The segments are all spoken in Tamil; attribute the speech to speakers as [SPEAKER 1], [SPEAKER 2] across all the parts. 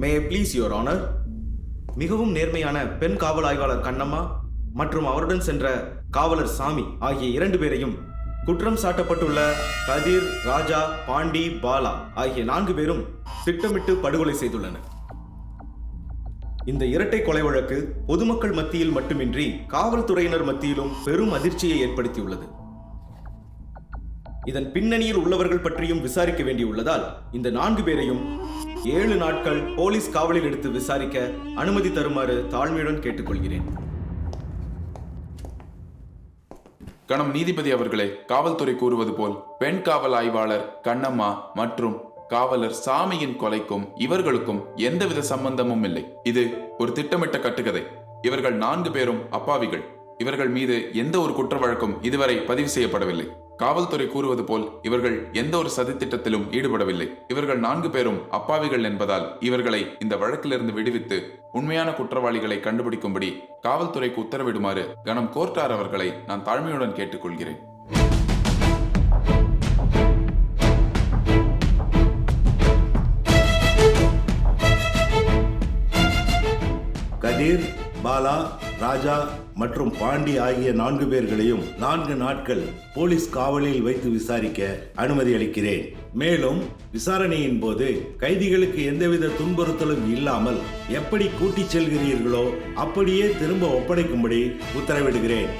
[SPEAKER 1] May please your honour. மிகவும் நேர்மையான பெண் காவல் ஆய்வாளர் கண்ணம்மா மற்றும் அவருடன் சென்ற காவலர் சாமி ஆகிய 2 பேரையும் குற்றம் சாட்டப்பட்டுள்ள கதிர், ராஜா, பாண்டி, பாலா ஆகிய 4 பேரும் திட்டமிட்டு படுகொலை செய்துள்ளனர். இந்த இரட்டை கொலை வழக்கு பொதுமக்கள் மத்தியில் மட்டுமின்றி காவல்துறையினர் மத்தியிலும் பெரும் அதிர்ச்சியை ஏற்படுத்தியுள்ளது. இதன் பின்னணியில் உள்ளவர்கள் பற்றியும் விசாரிக்க வேண்டியுள்ளதால் இந்த 4 பேரையும் 7 நாட்கள் போலீஸ் காவலில் எடுத்து விசாரிக்க அனுமதி தருமாறு தாழ்மையுடன் கேட்டுக்கொள்கிறேன்.
[SPEAKER 2] கணம் நீதிபதி அவர்களே, காவல்துறை கூறுவது போல் பெண் காவல் ஆய்வாளர் கண்ணம்மா மற்றும் காவலர் சாமியின் கொலைக்கும் இவர்களுக்கும் எந்தவித சம்பந்தமும் இல்லை. இது ஒரு திட்டமிட்ட கட்டுக்கதை. இவர்கள் 4 பேரும் அப்பாவிகள். இவர்கள் மீது எந்த ஒரு குற்ற வழக்கும் இதுவரை பதிவு செய்யப்படவில்லை. காவல்துறை கூறுவது போல் இவர்கள் எந்த ஒரு சதித்திட்டத்திலும் ஈடுபடவில்லை. இவர்கள் 4 பேரும் அப்பாவிகள் என்பதால் இவர்களை இந்த வழக்கிலிருந்து விடுவித்து உண்மையான குற்றவாளிகளை கண்டுபிடிக்கும்படி காவல்துறைக்கு உத்தரவிடுமாறு கணம் கோர்ட்டார் அவர்களை நான் தாழ்மையுடன் கேட்டுக்கொள்கிறேன்.
[SPEAKER 3] கதிர், பாலா, ராஜா மற்றும் பாண்டி ஆகிய 4 பேர்களையும் 4 நாட்கள் போலீஸ் காவலில் வைத்து விசாரிக்க அனுமதி அளிக்கிறேன். மேலும் விசாரணையின் போது கைதிகளுக்கு எந்தவித துன்புறுத்தலும் இல்லாமல் எப்படி கூட்டிச் செல்கிறீர்களோ அப்படியே திரும்ப ஒப்படைக்கும்படி உத்தரவிடுகிறேன்.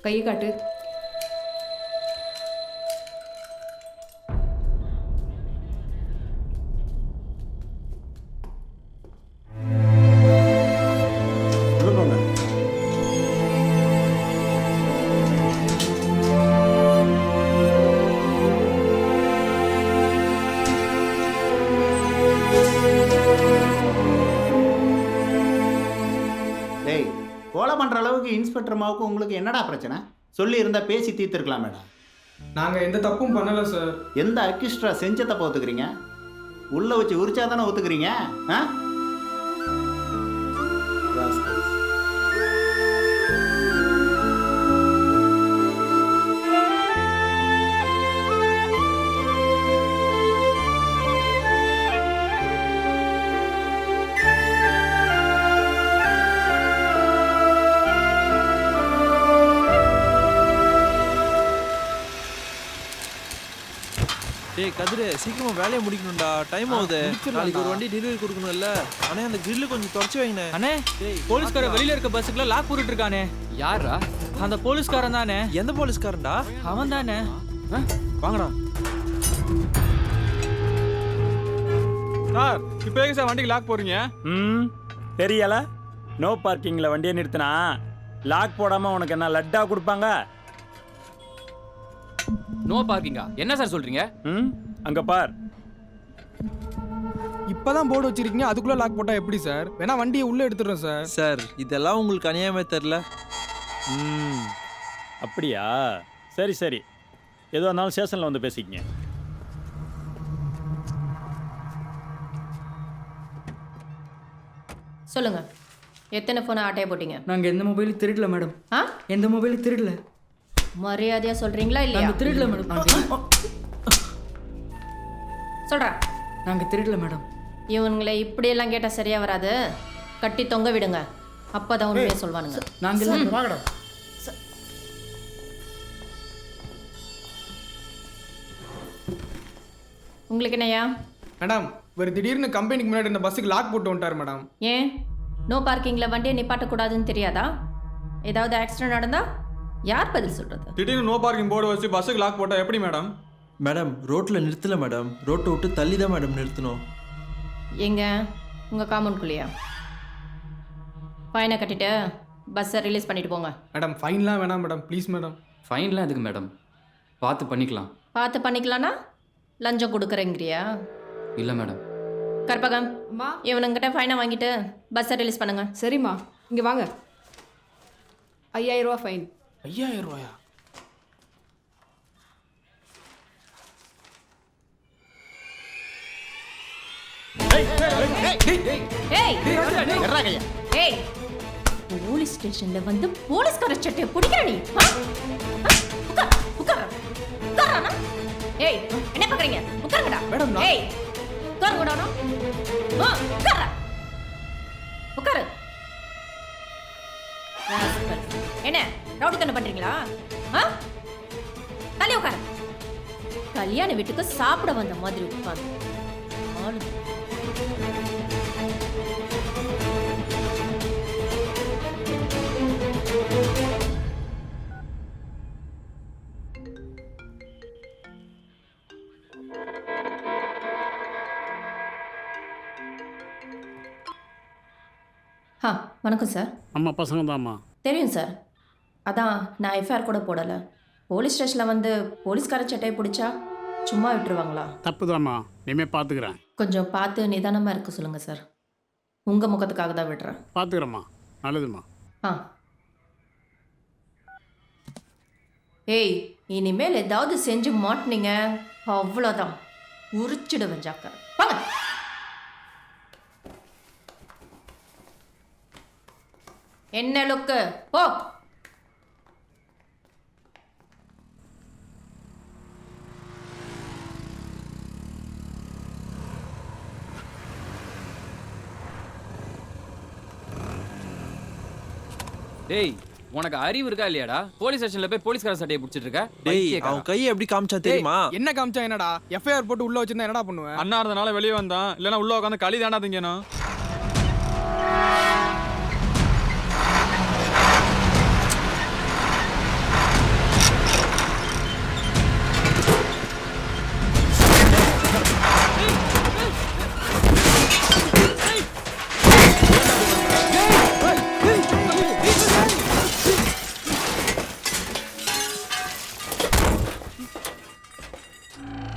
[SPEAKER 4] கையை காட்டு.
[SPEAKER 5] மேடமுக்கும் இன்ஸ்பெக்டர் மாவுக்கும் உங்களுக்கு என்னடா பிரச்சனை? சொல்லி இருந்தா பேசி தீர்த்துருக்கலாம் மேடம்.
[SPEAKER 6] நாங்கள் எந்த தப்பும் பண்ணலை சார்.
[SPEAKER 5] எந்த அக்கிஸ்ட்ரா செஞ்ச தப்ப ஒத்துக்கிறீங்க? உள்ள வச்சு உரிச்சா தானே ஒத்துக்கிறீங்க? ஆ?
[SPEAKER 7] டேய் கதிரு, சீக்கிரமா வேலையை முடிக்கணும்டா, டைம் ஆகுது. நாளைக்கு ஒரு வண்டி டெலிவரி கொடுக்கணும்ல. அண்ணே அந்த கிரில்ல கொஞ்சம் தொடச்சு வைங்கண்ணே.
[SPEAKER 8] அண்ணே, போலீஸ்கார வெளியில இருக்க பஸ்ஸுக்குள்ள லாக் போட்டுட்டு இருக்கானே. யாரா? அந்த போலீஸ்காரன் தானே.
[SPEAKER 7] எந்த போலீஸ்காரன்டா?
[SPEAKER 8] அவன் தானே.
[SPEAKER 7] வாங்கடா.
[SPEAKER 6] சார் இப்போ எங்க சார் வண்டிக்கு லாக் போறீங்க?
[SPEAKER 9] தெரியல. நோ பார்க்கிங்ல வண்டியை நிறுத்தினா லாக் போடாம உனக்கு என்ன லட்டா கொடுப்பாங்க?
[SPEAKER 8] நோ பார்க்கிங்கா? என்ன சார் சொல்றீங்க?
[SPEAKER 9] அங்க பார்.
[SPEAKER 6] இப்பதான் போர்டு வச்சிருக்கீங்க, அதுக்குள்ள லாக் போட்டா எப்படி சார்? வேணா வண்டியை உள்ள எடுத்துறோம் சார்.
[SPEAKER 7] சார் இதெல்லாம் உங்களுக்கு அநியாயமே தெரியல.
[SPEAKER 9] அப்படியா? சரி சரி, எதுவாக இருந்தாலும் ஸ்டேஷன்ல வந்து பேசிக்கங்க.
[SPEAKER 4] சொல்லுங்க, எத்தனை ஃபோனை ஆட்டையை போட்டீங்க?
[SPEAKER 10] நாங்கள் எந்த மொபைலும் திருடல மேடம்.
[SPEAKER 4] ஆ,
[SPEAKER 10] எந்த மொபைலும் திருடல.
[SPEAKER 4] மரியாதையா சொல்றீங்களா இல்லையா?
[SPEAKER 10] நாங்கள் திருடல மேடம்.
[SPEAKER 4] சொல்றேன்,
[SPEAKER 10] நாங்கள் திருடல மேடம்.
[SPEAKER 4] இவங்களை இப்படியெல்லாம் கேட்டால் சரியா வராது. கட்டி தொங்க விடுங்க, அப்பதான் உண்மையை சொல்வானுங்க.
[SPEAKER 10] நாங்கள்
[SPEAKER 5] வாங்கடா.
[SPEAKER 4] உங்களுக்கு என்னையா?
[SPEAKER 6] மேடம், ஒரு திடீர்னு கம்பெனிக்கு முன்னாடி இந்த பஸ்ஸுக்கு லாக் போட்டு வந்துட்டார் மேடம்.
[SPEAKER 4] ஏன் நோ பார்க்கிங்கில் வண்டியை நிப்பாட்டக்கூடாதுன்னு தெரியாதா? ஏதாவது ஆக்சிடென்ட் நடந்தா யார் பதில் சொல்றது?
[SPEAKER 6] திடீர்னு நோ பார்க்கிங் போர்டு வச்சு பஸ்ஸுக்கு லாக் போட்டா எப்படி மேடம்?
[SPEAKER 7] மேடம் ரோட்ல நிறுத்தல மேடம், ரோட்டை விட்டு தள்ளி தான் மேடம் நிறுத்தணும்.
[SPEAKER 4] எங்க உங்க காம்பவுண்ட்குள்ளேயா? ஃபைனை கட்டிட்டு பஸ்ஸை ரிலீஸ் பண்ணிட்டு போங்க.
[SPEAKER 6] மேடம் ஃபைன்லாம் வேணாம் மேடம், ப்ளீஸ் மேடம்.
[SPEAKER 8] ஃபைன்லாம் எதுக்கு மேடம்? பார்த்து பண்ணிக்கலாம்.
[SPEAKER 4] பார்த்து பண்ணிக்கலாம்னா லஞ்சம் கொடுக்குறேங்கிறியா?
[SPEAKER 8] இல்லை மேடம்.
[SPEAKER 4] கற்பகம், இவனுங்கிட்ட ஃபைனை வாங்கிட்டு பஸ்ஸை ரிலீஸ் பண்ணுங்க.
[SPEAKER 11] சரிம்மா, இங்கே வாங்க. 5000 ரூபா ஃபைன்.
[SPEAKER 6] 5000 ரூபாயா?
[SPEAKER 4] ஏய் ஏய், போலீஸ் ஸ்டேஷன்ல வந்து போலீஸ்கார சட்டையை பிடிக்கிற நீ? ஆ? ஆ? உட்கார், உட்கார், உட்காரானா? ஏய், என்ன பார்க்கறீங்க? உட்காருங்கடா.
[SPEAKER 6] மேடம்,
[SPEAKER 4] ஏய், உட்காருங்கடா. ஆ, உட்கார. உட்காரு. ராஸ்கல். என்ன ரவுடித்தனம் பண்றீங்களா? ஆ? தள்ளி உட்காரு. கல்யாண வீட்டுக்கு சாப்பிட வந்த மாதிரி உட்கார்ந்து ஆளு. வணக்கம் சார்.
[SPEAKER 9] அம்மா பசங்க தான்மா.
[SPEAKER 4] தெரியும் சார், அதான் நான் எஃப்ஐஆர் கூட போடலை. போலீஸ் ஸ்டேஷனில் வந்து போலீஸ்கார சட்டையை பிடிச்சா சும்மா விட்டுருவாங்களா?
[SPEAKER 9] தப்புதாம்மா, இனிமேல் பார்த்துக்கிறேன்.
[SPEAKER 4] கொஞ்சம் பார்த்து நிதானமாக இருக்க சொல்லுங்கள் சார். உங்கள் முகத்துக்காக தான் விடுறேன்.
[SPEAKER 9] பார்த்துக்கிறேம்மா. நல்லதும்மா.
[SPEAKER 4] ஆ. ஏய், இனிமேல் ஏதாவது செஞ்சு மாட்டினீங்க அவ்வளோதான், உரிச்சிடுவேன். ஜாக்கா வாங்க. என்ன லுக்கு? போ.
[SPEAKER 8] டேய், உனக்கு அறிவு இருக்கா இல்லையாடா? போலீஸ் ஸ்டேஷன்ல போய் போலீஸ்கார சட்டையை பிடிச்சிட்டு இருக்க?
[SPEAKER 7] டேய் அவன் கையை எப்படி காமிச்சா தெரியுமா?
[SPEAKER 6] என்ன காமிச்சா என்னடா? எஃப்ஐஆர் போட்டு உள்ள வச்சிருந்தா என்னடா பண்ணுவேன்? அண்ணா இருந்தனால வெளியே வந்தான், இல்லைன்னா உள்ள உட்காந்து களி தாண்டா திங்கணும்.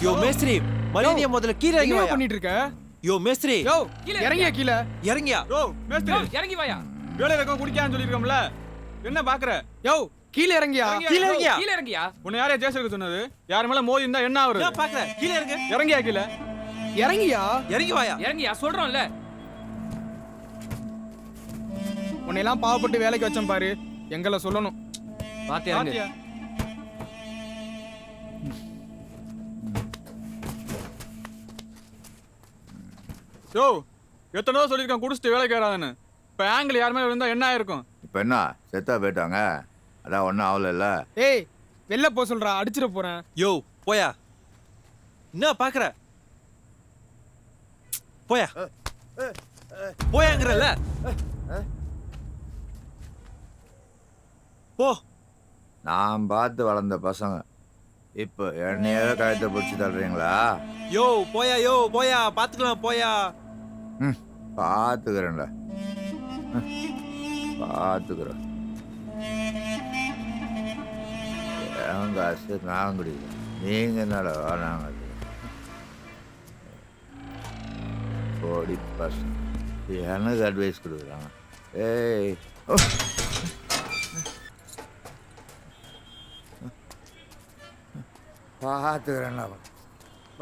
[SPEAKER 7] யோ மேஸ்திரி, மரியாதையா முதல்ல கீழ இறங்கி
[SPEAKER 6] என்ன
[SPEAKER 7] வாயா.
[SPEAKER 6] பண்ணிட்டு இருக்க?
[SPEAKER 7] யோ மேஸ்திரி,
[SPEAKER 6] யோ, இறங்கியா கீழே?
[SPEAKER 7] இறங்கியா.
[SPEAKER 6] யோ மேஸ்திரி,
[SPEAKER 8] இறங்கி வாயா.
[SPEAKER 6] வேலை ரகம் குடிக்கான்னு சொல்லிருக்கோம்ல. என்ன பாக்குற?
[SPEAKER 11] யோ கீழே இறங்கியா
[SPEAKER 6] கீழே இறங்கியா?
[SPEAKER 8] கீழே இறங்கியா?
[SPEAKER 6] உன்னை யாரையா ஜேசனுக்கு சொன்னது? யார் மேல மோதி இருந்தா என்ன ஆகுறது?
[SPEAKER 7] என்ன பாக்குற? கீழே இறங்கு.
[SPEAKER 6] இறங்கியா கீழே?
[SPEAKER 11] இறங்கியா
[SPEAKER 7] இறங்கி வாயா.
[SPEAKER 8] இறங்கியா சொல்றோம்ல.
[SPEAKER 11] உன்னையெல்லாம் பாவப்பட்டு வேலைக்கு வச்சேன் பாரு, எங்களை சொல்லணும்.
[SPEAKER 8] பாத்தியா இறங்கு.
[SPEAKER 6] பாத்தியா? யோ எத்தனை தடவை சொல்லியிருக்கேன் குடிச்சிட்டு வேலைக்கு வராதுன்னு. இப்போ ஆங்கிள் யார் மேலே இருந்தால் என்ன ஆயிருக்கும்?
[SPEAKER 12] இப்போ என்ன செத்தா போயிட்டாங்க, அதான் ஒன்றும் ஆகலைல்ல.
[SPEAKER 11] ஏய் வெளில போ சொல்றா, அடிச்சிட போறேன்.
[SPEAKER 7] யோ போயா. என்ன பாக்குற? போயா. போயாங்கறல. போ.
[SPEAKER 12] நான் பார்த்து வளர்ந்த பசங்க இப்போ என்னையே கழுத்தை பிடிச்சி தள்ளுறீங்களா?
[SPEAKER 7] யோ போயா, யோ போயா, பாத்துக்கலாம் போயா.
[SPEAKER 12] ம், பார்த்துக்கிறேன்டா, பார்த்துக்கிறேன். என் காசு நான் குடிக்கிறேன், நீங்கள் என்னடா நாங்கள் ஓடி பசங்க எனக்கு அட்வைஸ் கொடுக்குறாங்க. ஏய் பார்த்துக்கிறேன்டா,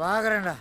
[SPEAKER 12] பார்க்குறேன்டா.